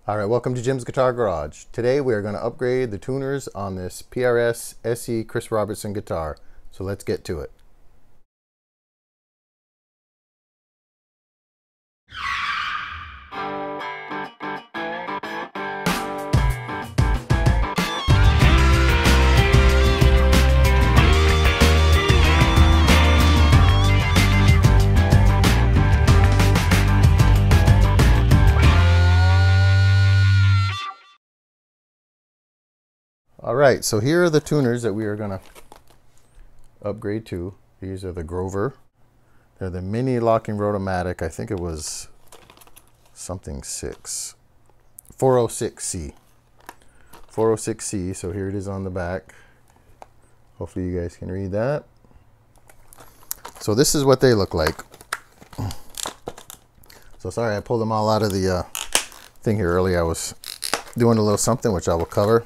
Alright, welcome to Jim's Guitar Garage. Today we are going to upgrade the tuners on this PRS SE Chris Robertson guitar. So let's get to it. Alright, so here are the tuners that we are going to upgrade to. These are the Grover. They're the mini locking rotomatic. I think it was something 6. 406C. 406C, so here it is on the back. Hopefully you guys can read that. So this is what they look like. So sorry I pulled them all out of the thing here earlier. I was doing a little something which I will cover.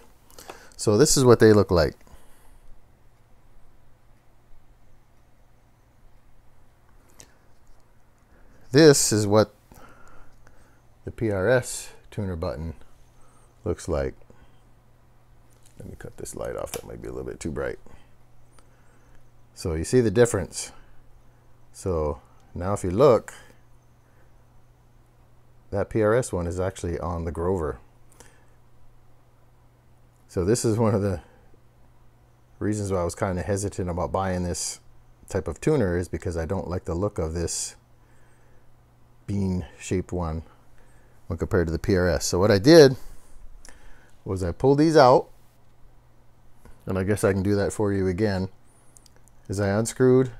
So this is what they look like. This is what the PRS tuner button looks like. Let me cut this light off. That might be a little bit too bright. So you see the difference. So now if you look, that PRS one is actually on the Grover. So this is one of the reasons why I was kind of hesitant about buying this type of tuner, is because I don't like the look of this bean shaped one when compared to the PRS. So what I did was I pulled these out, and I guess I can do that for you again, is I unscrewed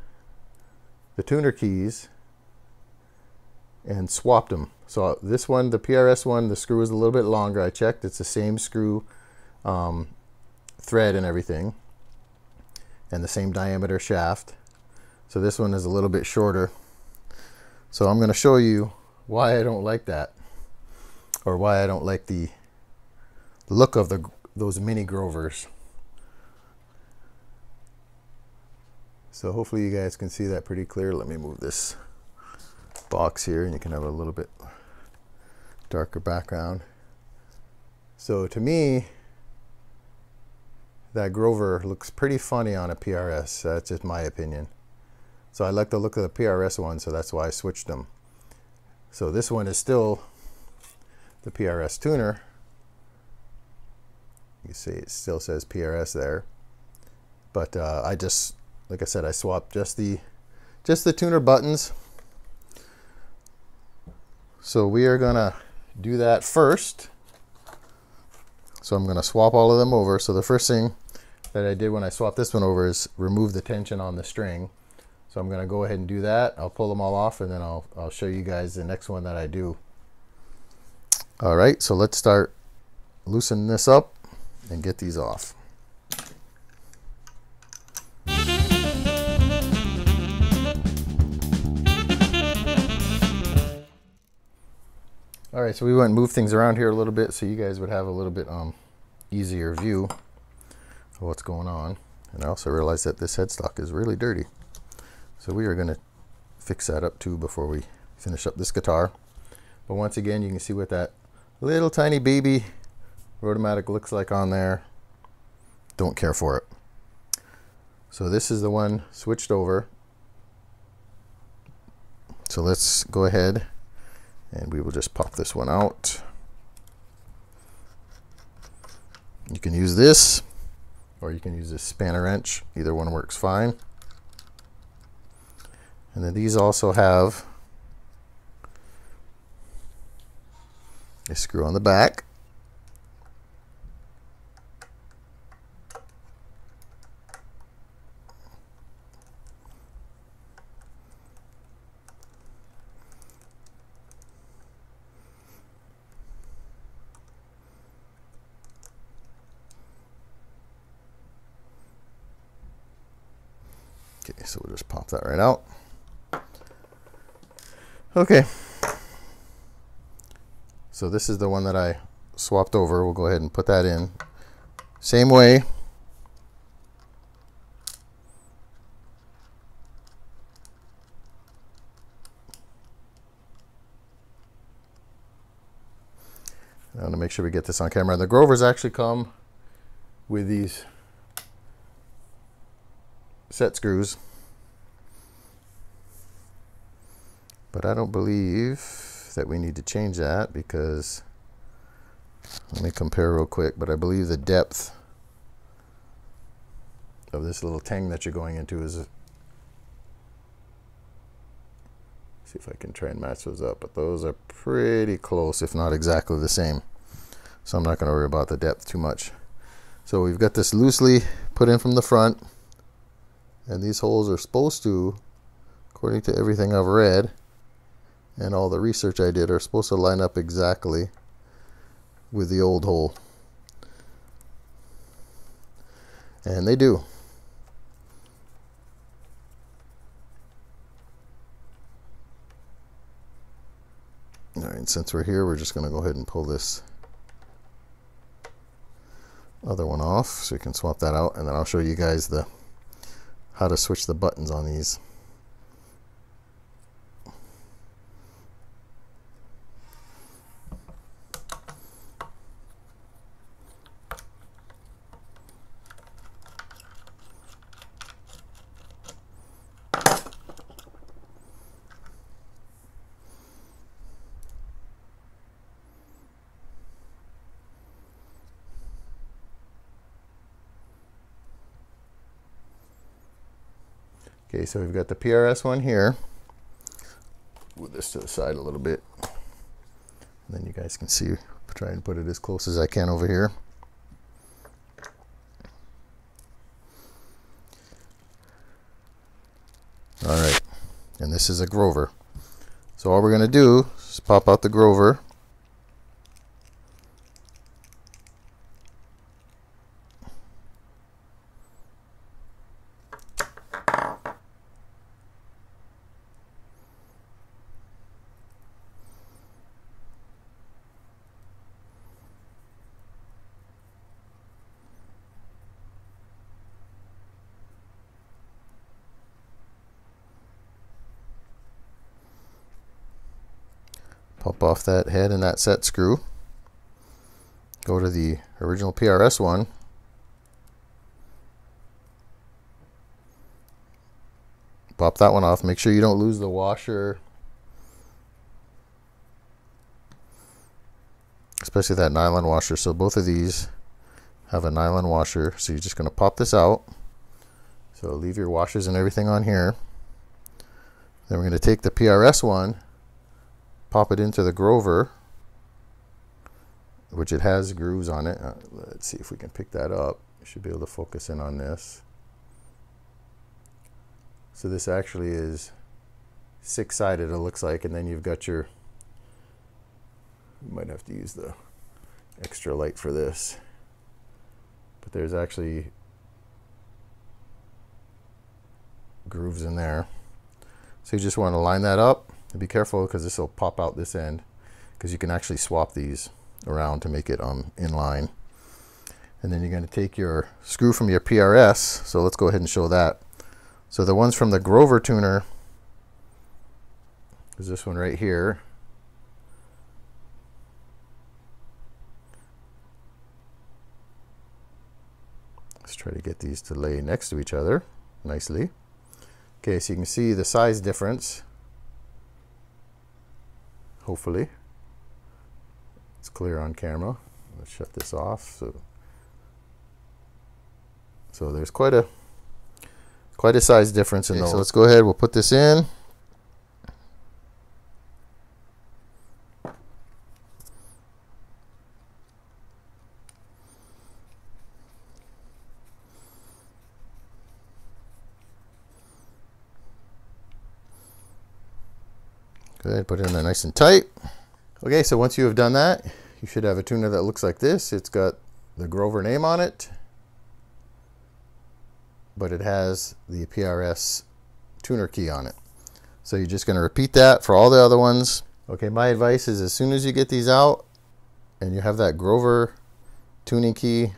the tuner keys and swapped them. So this one, the PRS one, the screw is a little bit longer. I checked, it's the same screw thread and everything, and the same diameter shaft. So this one is a little bit shorter. So I'm going to show you why I don't like that, or why I don't like the look of those mini Grovers. So hopefully you guys can see that pretty clear. Let me move this box here and you can have a little bit darker background. So to me, that Grover looks pretty funny on a PRS. That's just my opinion. So I like the look of the PRS one, so that's why I switched them. So this one is still the PRS tuner. You see it still says PRS there. But I just, like I said, I swapped just the tuner buttons. So we are gonna do that first. So I'm gonna swap all of them over. So the first thing that I did when I swapped this one over is remove the tension on the string. So I'm going to go ahead and do that. I'll pull them all off, and then I'll show you guys the next one that I do. All right, so let's start loosening this up and get these off. All right, so we went and moved things around here a little bit so you guys would have a little bit easier view of what's going on. And I also realized that this headstock is really dirty. So we are going to fix that up too before we finish up this guitar. But once again, you can see what that little tiny baby rotomatic looks like on there. Don't care for it. So this is the one switched over. So let's go ahead and we will just pop this one out. You can use this, or you can use this spanner wrench. Either one works fine. And then these also have a screw on the back. Okay, so we'll just pop that right out. Okay, so this is the one that I swapped over. We'll go ahead and put that in. Same way. I want to make sure we get this on camera. And the Grovers actually come with these set screws, but I don't believe that we need to change that, because let me compare real quick, but I believe the depth of this little tang that you're going into is, see if I can try and match those up, but those are pretty close, if not exactly the same. So I'm not going to worry about the depth too much. So we've got this loosely put in from the front, and these holes are supposed to, according to everything I've read and all the research I did, are supposed to line up exactly with the old hole. And they do. All right, since we're here, we're just going to go ahead and pull this other one off so we can swap that out, and then I'll show you guys how to switch the buttons on these. Okay, so we've got the PRS one here. Move this to the side a little bit, and then you guys can see. Try and put it as close as I can over here. All right, and this is a Grover. So all we're going to do is pop out the Grover. Pop off that head and that set screw. Go to the original PRS one. Pop that one off. Make sure you don't lose the washer, especially that nylon washer. So both of these have a nylon washer. So you're just going to pop this out. So leave your washers and everything on here. Then we're going to take the PRS one, pop it into the Grover, which it has grooves on it. Let's see if we can pick that up. You should be able to focus in on this. So this actually is six-sided, it looks like, and then you've got your, you might have to use the extra light for this, but there's actually grooves in there. So you just want to line that up. Be careful, because this will pop out this end, because you can actually swap these around to make it in line. And then you're going to take your screw from your PRS. So let's go ahead and show that. So the ones from the Grover tuner is this one right here. Let's try to get these to lay next to each other nicely. Okay, so you can see the size difference. Hopefully it's clear on camera. Let's shut this off. So there's quite a size difference in those. So let's go ahead, we'll put this in. Go ahead, put it in there nice and tight. Okay, so once you have done that, you should have a tuner that looks like this. It's got the Grover name on it, but it has the PRS tuner key on it. So you're just going to repeat that for all the other ones. Okay, my advice is, as soon as you get these out and you have that Grover tuning key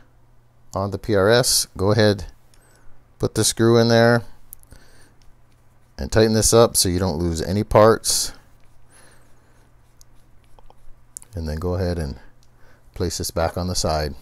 on the PRS, go ahead, put the screw in there and tighten this up so you don't lose any parts. And then go ahead and place this back on the side.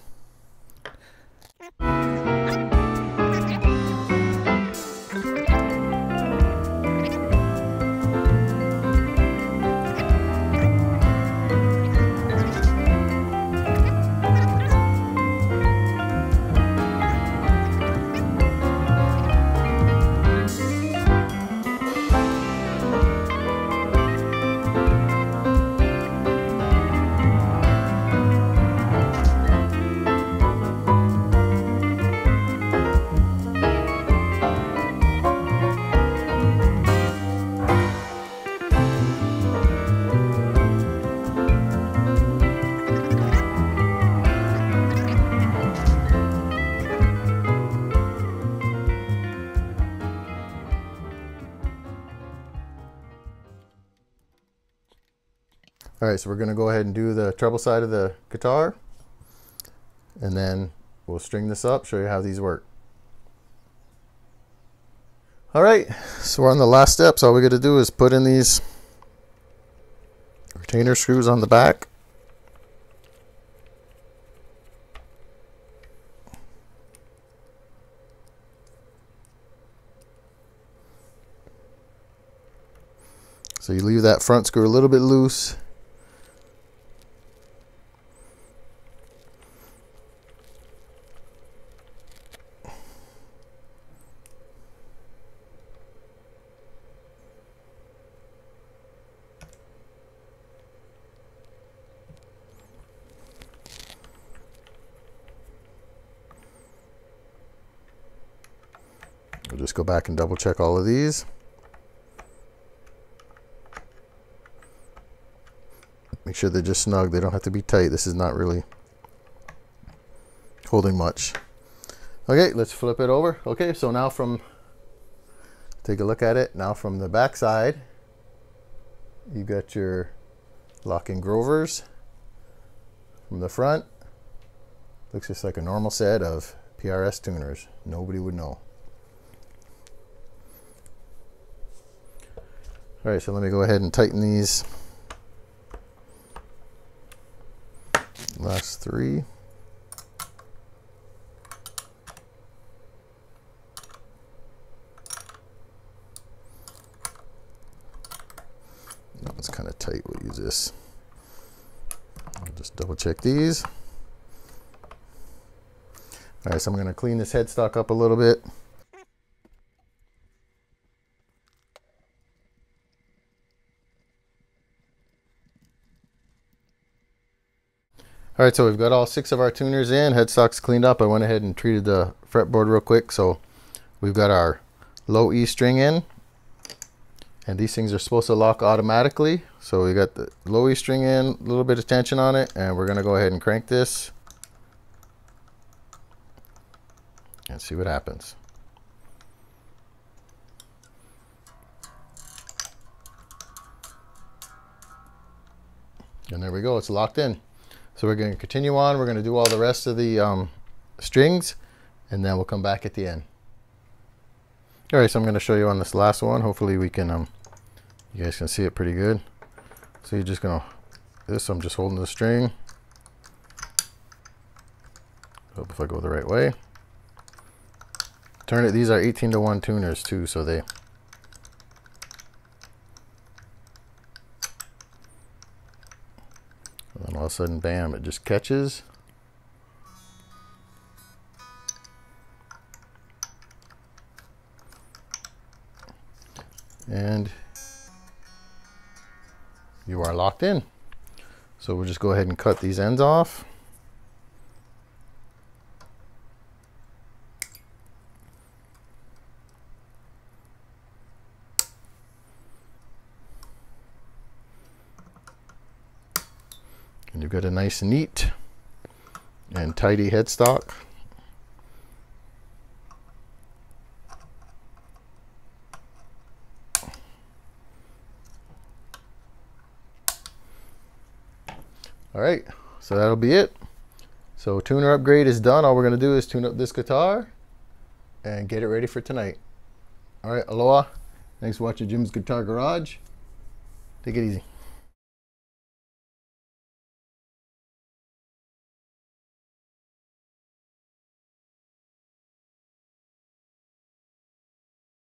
All right, so we're going to go ahead and do the treble side of the guitar, and then we'll string this up, show you how these work. All right, so we're on the last step. So all we got to do is put in these retainer screws on the back. So you leave that front screw a little bit loose. We'll just go back and double check all of these. Make sure they're just snug. They don't have to be tight. This is not really holding much. Okay, let's flip it over. Okay, so now take a look at it. Now from the back side, you got your locking Grovers. From the front, looks just like a normal set of PRS tuners. Nobody would know. All right, so let me go ahead and tighten these last three. No, it's kind of tight. We'll use this. I'll just double check these. All right, so I'm going to clean this headstock up a little bit. All right, so we've got all 6 of our tuners in, headstocks cleaned up. I went ahead and treated the fretboard real quick. So we've got our low E string in, and these things are supposed to lock automatically. So we got the low E string in, a little bit of tension on it, and we're gonna go ahead and crank this and see what happens. And there we go, it's locked in. So we're going to continue on. We're going to do all the rest of the strings, and then we'll come back at the end. All right, so I'm going to show you on this last one. Hopefully we can, you guys can see it pretty good. So you're just going to, I'm just holding the string. Hope if I go the right way. Turn it, these are 18-to-1 tuners too, so they, and then all of a sudden, bam, it just catches. And you are locked in. So we'll just go ahead and cut these ends off. And you've got a nice, neat and tidy headstock. All right, so that'll be it. So tuner upgrade is done. All we're gonna do is tune up this guitar and get it ready for tonight. All right, aloha. Thanks for watching Jim's Guitar Garage. Take it easy.